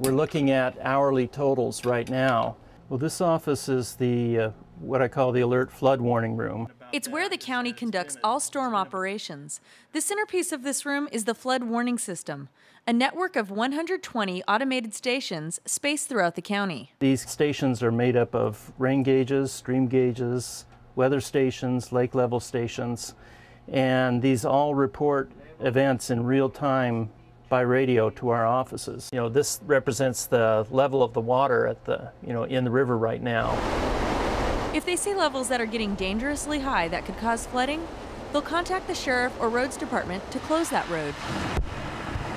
We're looking at hourly totals right now. Well, this office is the what I call the alert flood warning room. It's where the county conducts all storm operations. The centerpiece of this room is the flood warning system, a network of 120 automated stations spaced throughout the county. These stations are made up of rain gauges, stream gauges, weather stations, lake level stations, and these all report events in real time by radio to our offices. This represents the level of the water at in the river right now. If they see levels that are getting dangerously high that could cause flooding, they'll contact the sheriff or roads department to close that road.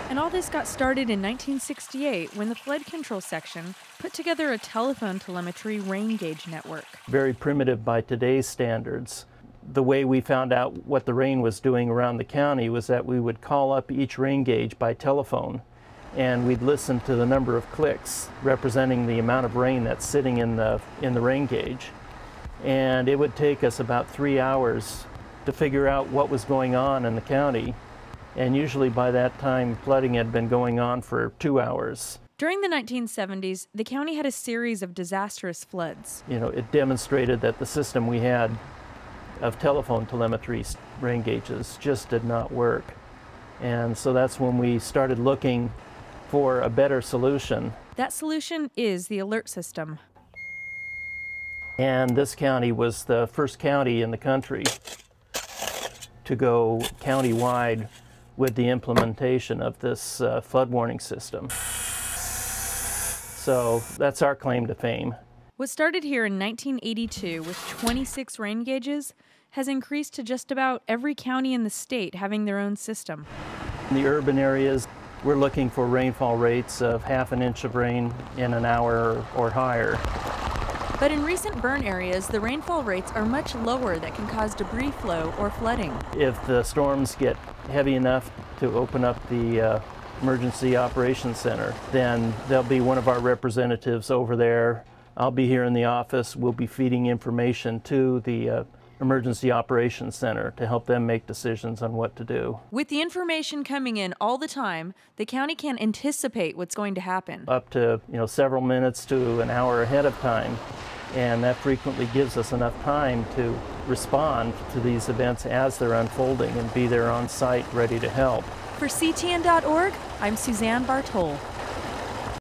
And all this got started in 1968 when the flood control section put together a telephone telemetry rain gauge network. Very primitive by today's standards. The way we found out what the rain was doing around the county was that we would call up each rain gauge by telephone, and we'd listen to the number of clicks representing the amount of rain that's sitting in the rain gauge. And it would take us about 3 hours to figure out what was going on in the county. And usually by that time, flooding had been going on for 2 hours. During the 1970s, the county had a series of disastrous floods. It demonstrated that the system we had of telephone telemetry rain gauges just did not work. And so that's when we started looking for a better solution. That solution is the alert system. And this county was the first county in the country to go county-wide with the implementation of this flood warning system. So that's our claim to fame. What started here in 1982 with 26 rain gauges has increased to just about every county in the state having their own system. In the urban areas, we're looking for rainfall rates of ½ an inch of rain in an hour or higher. But in recent burn areas, the rainfall rates are much lower that can cause debris flow or flooding. If the storms get heavy enough to open up the Emergency Operations Center, then there'll be one of our representatives over there. I'll be here in the office. We'll be feeding information to the Emergency Operations Center to help them make decisions on what to do. With the information coming in all the time, the county can anticipate what's going to happen. Up to several minutes to an hour ahead of time. And that frequently gives us enough time to respond to these events as they're unfolding and be there on site ready to help. For CTN.org, I'm Suzanne Bartole.